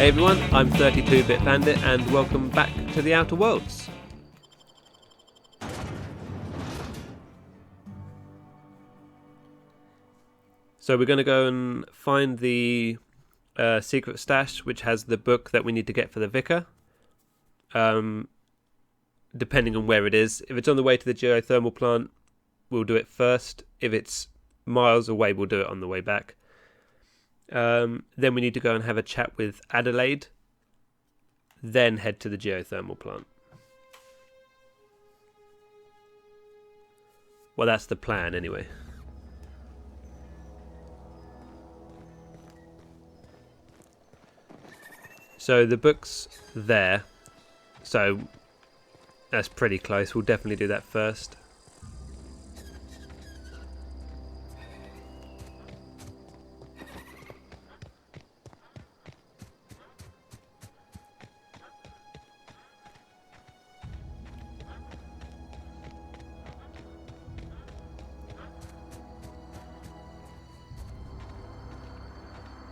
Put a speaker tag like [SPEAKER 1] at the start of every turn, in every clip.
[SPEAKER 1] Hey everyone, I'm 32-bit Bandit and welcome back to the Outer Worlds. So we're going to go and find the secret stash, which has the book that we need to get for the vicar. Depending on where it is. If it's on the way to the geothermal plant, we'll do it first. If it's miles away, we'll do it on the way back. Then we need to go and have a chat with Adelaide. Then head to the geothermal plant. Well, that's the plan anyway. So the book's there. So that's pretty close. We'll definitely do that first.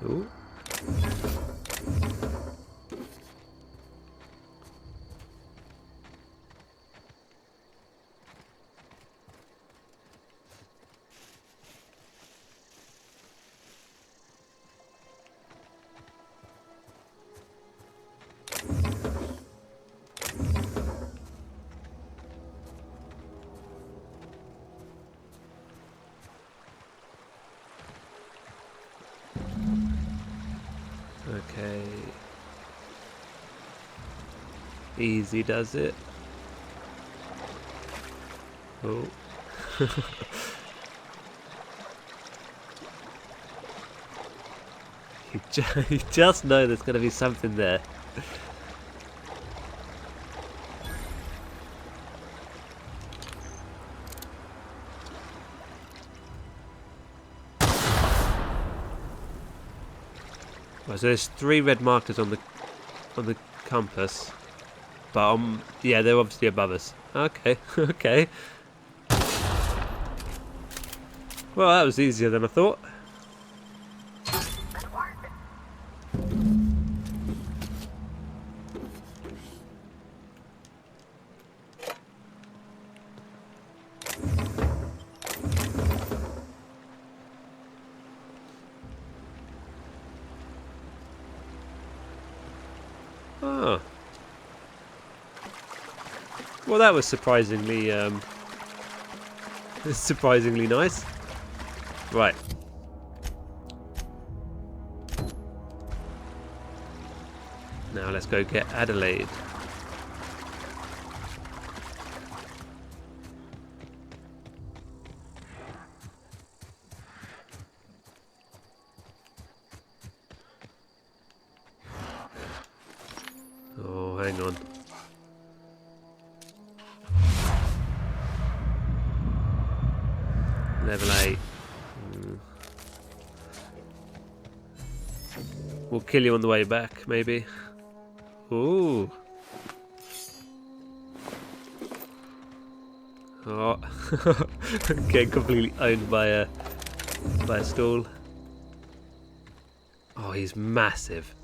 [SPEAKER 1] Ooh. Okay. Easy does it. Oh. You just know there's going to be something there. Right, so there's 3 red markers on the compass, but yeah, they're obviously above us. Okay, okay. Well, that was easier than I thought. Oh. Well, that was surprisingly nice. Right. Now let's go get Adelaide. Oh, hang on. Level 8. We'll kill you on the way back, maybe. Ooh. Oh. Getting completely owned by a stall. Oh, he's massive.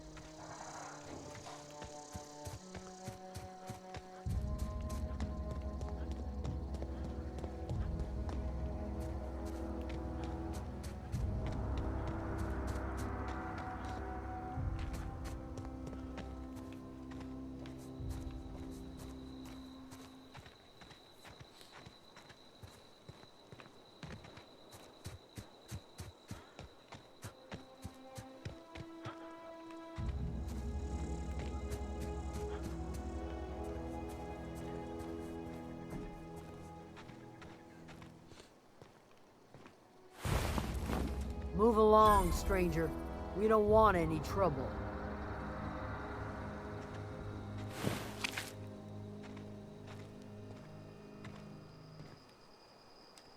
[SPEAKER 2] Move along, stranger. We don't want any trouble.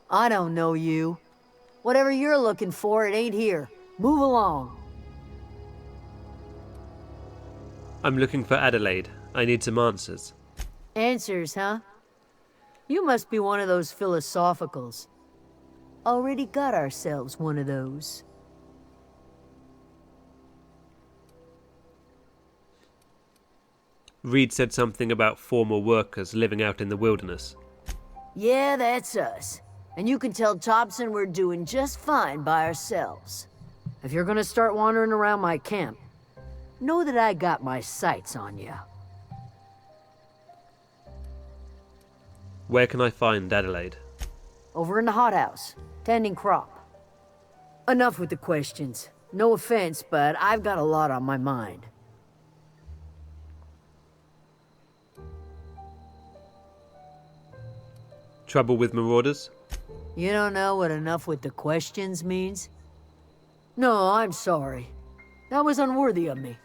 [SPEAKER 2] I don't know you. Whatever you're looking for, it ain't here. Move along.
[SPEAKER 1] I'm looking for Adelaide. I need some answers.
[SPEAKER 2] Answers, huh? You must be one of those philosophicals. Already got ourselves one of those.
[SPEAKER 1] Reed said something about former workers living out in the wilderness.
[SPEAKER 2] Yeah, that's us. And you can tell Thompson we're doing just fine by ourselves. If you're gonna start wandering around my camp, know that I got my sights on you.
[SPEAKER 1] Where can I find Adelaide?
[SPEAKER 2] Over in the hothouse, tending crop. Enough with the questions. No offense, but I've got a lot on my mind.
[SPEAKER 1] Trouble with marauders?
[SPEAKER 2] You don't know what enough with the questions means? No, I'm sorry. That was unworthy of me.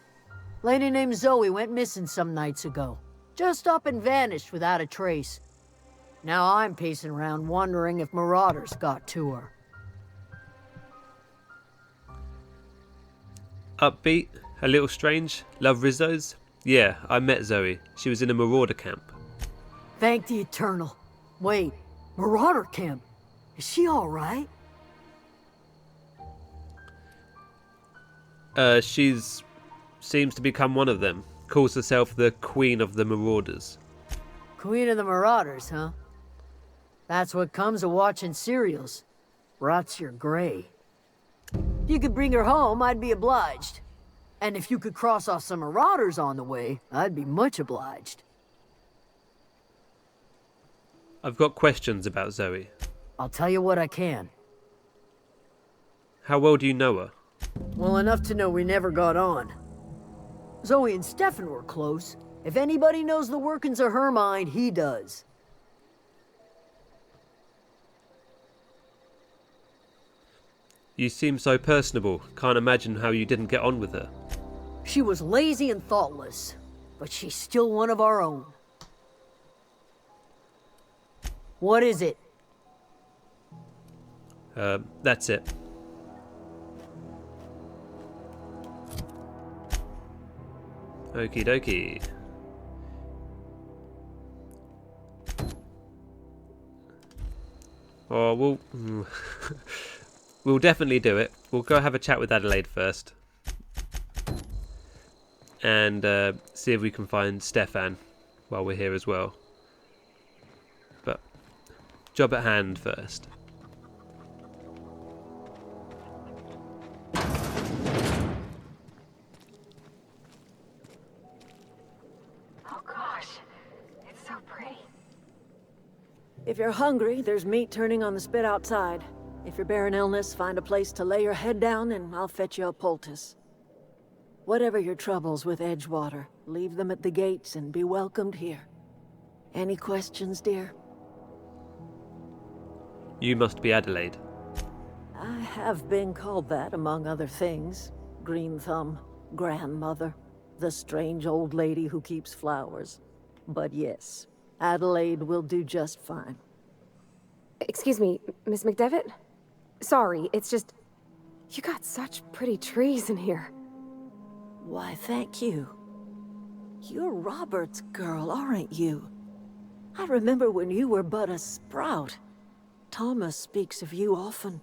[SPEAKER 2] Lady named Zoe went missing some nights ago. Just up and vanished without a trace. Now I'm pacing around wondering if marauders got to her.
[SPEAKER 1] Upbeat? A little strange? Love Rizzo's? Yeah, I met Zoe. She was in a marauder camp.
[SPEAKER 2] Thank the Eternal. Wait, marauder camp? Is she alright?
[SPEAKER 1] Seems to become one of them. Calls herself the Queen of the Marauders.
[SPEAKER 2] Queen of the Marauders, huh? That's what comes of watching serials. Rots your gray. If you could bring her home, I'd be obliged. And if you could cross off some marauders on the way, I'd be much obliged.
[SPEAKER 1] I've got questions about Zoe.
[SPEAKER 2] I'll tell you what I can.
[SPEAKER 1] How well do you know her?
[SPEAKER 2] Well enough to know we never got on. Zoe and Stefan were close. If anybody knows the workings of her mind, he does.
[SPEAKER 1] You seem so personable. Can't imagine how you didn't get on with her.
[SPEAKER 2] She was lazy and thoughtless, but she's still one of our own. What is it?
[SPEAKER 1] That's it. Okie dokie. Oh, we'll definitely do it. We'll go have a chat with Adelaide first. And see if we can find Stefan while we're here as well. But job at hand first.
[SPEAKER 3] If you're hungry, there's meat turning on the spit outside. If you're bearing illness, find a place to lay your head down and I'll fetch you a poultice. Whatever your troubles with Edgewater, leave them at the gates and be welcomed here. Any questions, dear?
[SPEAKER 1] You must be Adelaide.
[SPEAKER 3] I have been called that, among other things. Green Thumb, grandmother, the strange old lady who keeps flowers. But yes, Adelaide will do just fine.
[SPEAKER 4] Excuse me, Miss McDevitt? Sorry, it's just... You got such pretty trees in here.
[SPEAKER 3] Why, thank you. You're Robert's girl, aren't you? I remember when you were but a sprout. Thomas speaks of you often.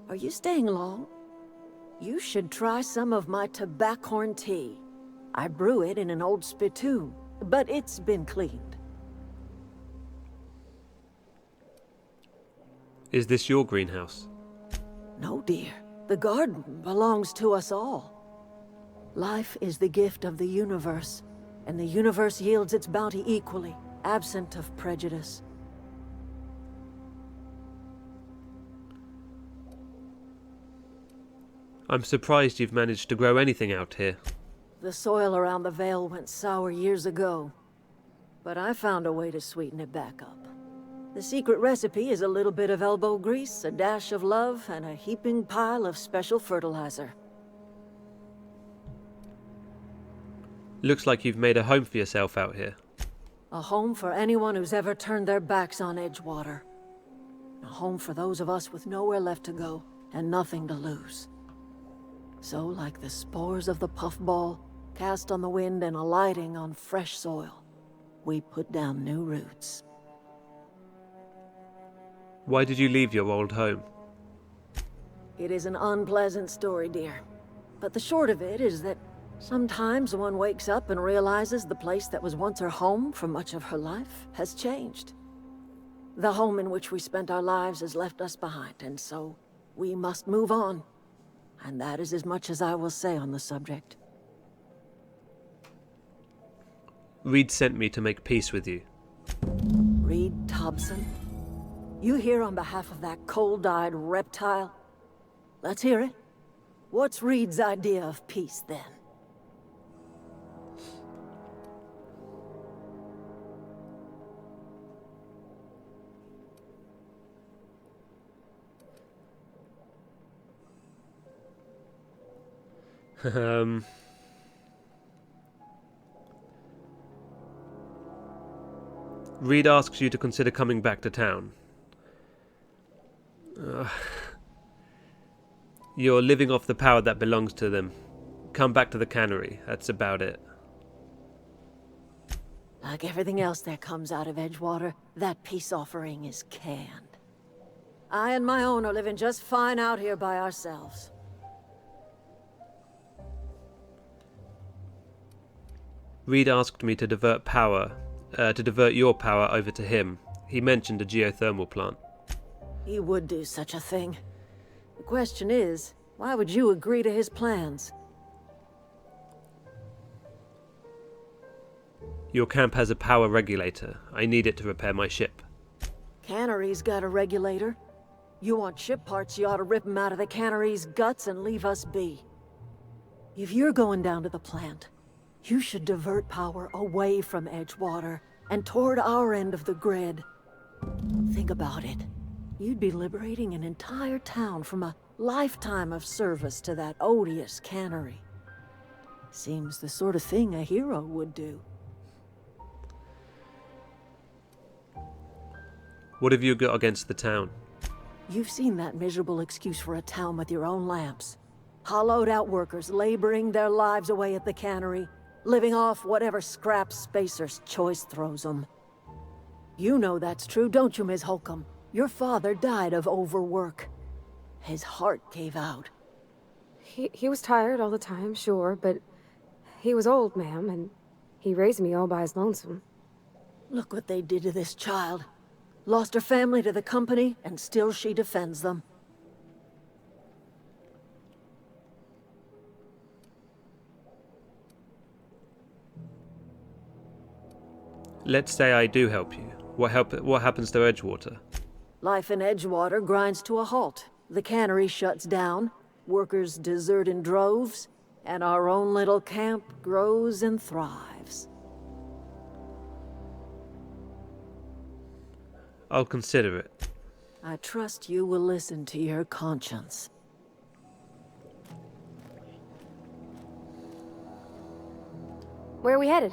[SPEAKER 3] Are you staying long? You should try some of my tobaccorn tea. I brew it in an old spittoon, but it's been cleaned.
[SPEAKER 1] Is this your greenhouse?
[SPEAKER 3] No, dear. The garden belongs to us all. Life is the gift of the universe, and the universe yields its bounty equally, absent of prejudice.
[SPEAKER 1] I'm surprised you've managed to grow anything out here.
[SPEAKER 3] The soil around the Vale went sour years ago, but I found a way to sweeten it back up. The secret recipe is a little bit of elbow grease, a dash of love, and a heaping pile of special fertilizer.
[SPEAKER 1] Looks like you've made a home for yourself out here.
[SPEAKER 3] A home for anyone who's ever turned their backs on Edgewater. A home for those of us with nowhere left to go and nothing to lose. So, like the spores of the puffball, cast on the wind and alighting on fresh soil, we put down new roots.
[SPEAKER 1] Why did you leave your old home?
[SPEAKER 3] It is an unpleasant story, dear. But the short of it is that Sometimes one wakes up and realizes the place that was once her home for much of her life has changed. The home in which we spent our lives has left us behind, and so we must move on. And that is as much as I will say on the subject.
[SPEAKER 1] Reed sent me to make peace with you.
[SPEAKER 3] Reed Thompson? You here on behalf of that cold-eyed reptile? Let's hear it. What's Reed's idea of peace, then?
[SPEAKER 1] Reed asks you to consider coming back to town. You're living off the power that belongs to them. Come back to the cannery. That's about it.
[SPEAKER 3] Like everything else that comes out of Edgewater, that peace offering is canned. I and my own are living just fine out here by ourselves.
[SPEAKER 1] Reed asked me to divert your power over to him. He mentioned a geothermal plant.
[SPEAKER 3] He would do such a thing. The question is, why would you agree to his plans?
[SPEAKER 1] Your camp has a power regulator. I need it to repair my ship.
[SPEAKER 3] Cannery's got a regulator. You want ship parts, you ought to rip them out of the cannery's guts and leave us be. If you're going down to the plant, you should divert power away from Edgewater and toward our end of the grid. Think about it. You'd be liberating an entire town from a lifetime of service to that odious cannery. Seems the sort of thing a hero would do.
[SPEAKER 1] What have you got against the town?
[SPEAKER 3] You've seen that miserable excuse for a town with your own lamps. Hollowed out workers laboring their lives away at the cannery, living off whatever scraps Spacer's choice throws them. You know that's true, don't you, Ms. Holcomb? Your father died of overwork. His heart gave out.
[SPEAKER 4] He was tired all the time, sure, but he was old, ma'am, and he raised me all by his lonesome.
[SPEAKER 3] Look what they did to this child. Lost her family to the company, and still she defends them.
[SPEAKER 1] Let's say I do help you. What happens to Edgewater?
[SPEAKER 3] Life in Edgewater grinds to a halt. The cannery shuts down, workers desert in droves, and our own little camp grows and thrives.
[SPEAKER 1] I'll consider it.
[SPEAKER 3] I trust you will listen to your conscience.
[SPEAKER 4] Where are we headed?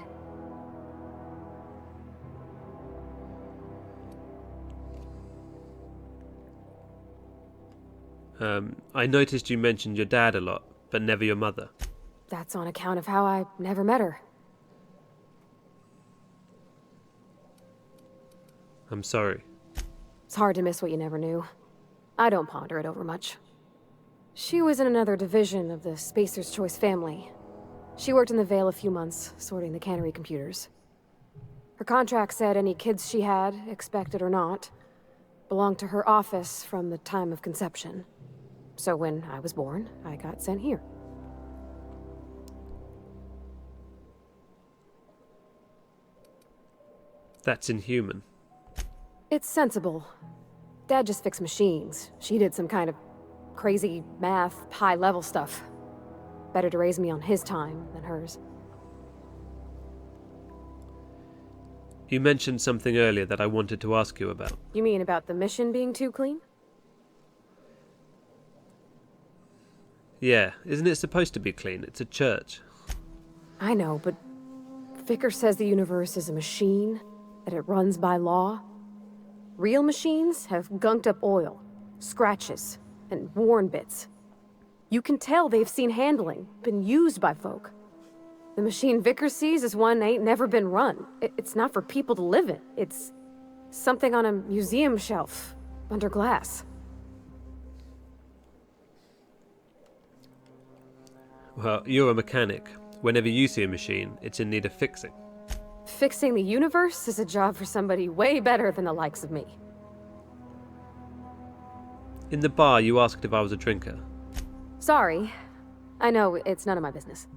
[SPEAKER 1] I noticed you mentioned your dad a lot, but never your mother.
[SPEAKER 4] That's on account of how I never met her.
[SPEAKER 1] I'm sorry.
[SPEAKER 4] It's hard to miss what you never knew. I don't ponder it over much. She was in another division of the Spacer's Choice family. She worked in the Vale a few months, sorting the cannery computers. Her contract said any kids she had, expected or not, belonged to her office from the time of conception. So when I was born, I got sent here.
[SPEAKER 1] That's inhuman.
[SPEAKER 4] It's sensible. Dad just fixed machines. She did some kind of crazy math, high-level stuff. Better to raise me on his time than hers.
[SPEAKER 1] You mentioned something earlier that I wanted to ask you about.
[SPEAKER 4] You mean about the mission being too clean?
[SPEAKER 1] Yeah, isn't it supposed to be clean? It's a church.
[SPEAKER 4] I know, but Vicker says the universe is a machine, that it runs by law. Real machines have gunked up oil, scratches, and worn bits. You can tell they've seen handling, been used by folk. The machine Vicker sees is one ain't never been run. It's not for people to live in. It's something on a museum shelf, under glass.
[SPEAKER 1] Well, you're a mechanic. Whenever you see a machine, it's in need of fixing.
[SPEAKER 4] Fixing the universe is a job for somebody way better than the likes of me.
[SPEAKER 1] In the bar, you asked if I was a drinker.
[SPEAKER 4] Sorry. I know, it's none of my business.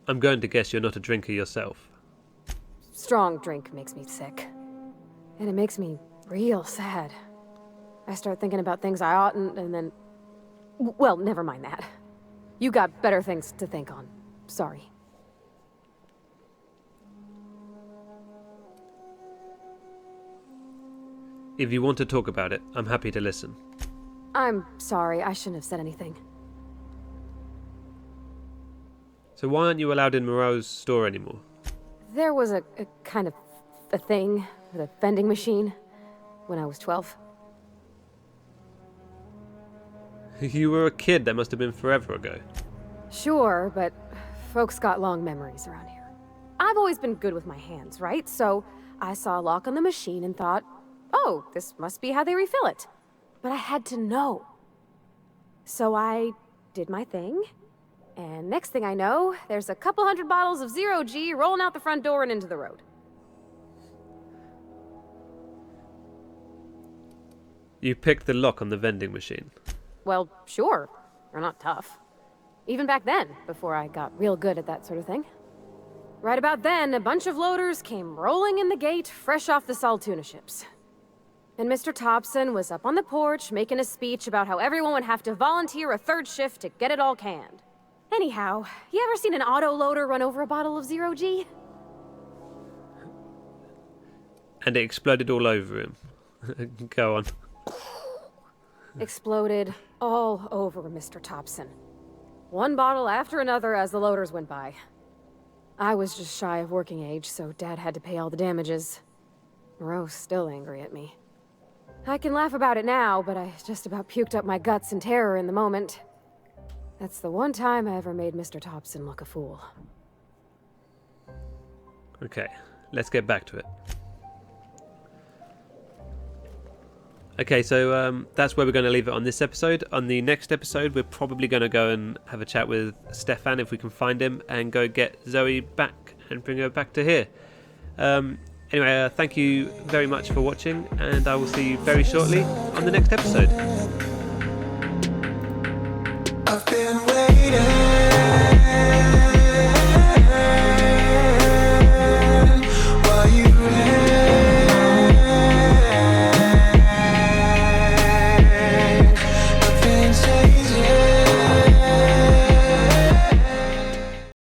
[SPEAKER 1] I'm going to guess you're not a drinker yourself.
[SPEAKER 4] Strong drink makes me sick. And it makes me real sad. I start thinking about things I oughtn't, and then... Well, never mind that. You got better things to think on. Sorry.
[SPEAKER 1] If you want to talk about it, I'm happy to listen.
[SPEAKER 4] I'm sorry, I shouldn't have said anything.
[SPEAKER 1] So why aren't you allowed in Moreau's store anymore?
[SPEAKER 4] There was a kind of a thing with a vending machine when I was 12.
[SPEAKER 1] You were a kid, that must have been forever ago.
[SPEAKER 4] Sure, but folks got long memories around here. I've always been good with my hands, right? So I saw a lock on the machine and thought, oh, this must be how they refill it. But I had to know. So I did my thing, and next thing I know, there's a couple hundred bottles of 0G rolling out the front door and into the road.
[SPEAKER 1] You picked the lock on the vending machine.
[SPEAKER 4] Well, sure. They're not tough. Even back then, before I got real good at that sort of thing. Right about then, a bunch of loaders came rolling in the gate, fresh off the Saltuna ships. And Mr. Thompson was up on the porch making a speech about how everyone would have to volunteer a third shift to get it all canned. Anyhow, you ever seen an auto loader run over a bottle of 0G?
[SPEAKER 1] And it exploded all over him. Go on.
[SPEAKER 4] Exploded all over Mr. Thompson. One bottle after another as the loaders went by. I was just shy of working age, so Dad had to pay all the damages. Moreau's still angry at me. I can laugh about it now, but I just about puked up my guts in terror in the moment. That's the one time I ever made Mr. Thompson look a fool.
[SPEAKER 1] Okay, let's get back to it. Okay, so that's where we're going to leave it on this episode. On the next episode, we're probably going to go and have a chat with Stefan if we can find him, and go get Zoe back and bring her back to here. Anyway, thank you very much for watching, and I will see you very shortly on the next episode.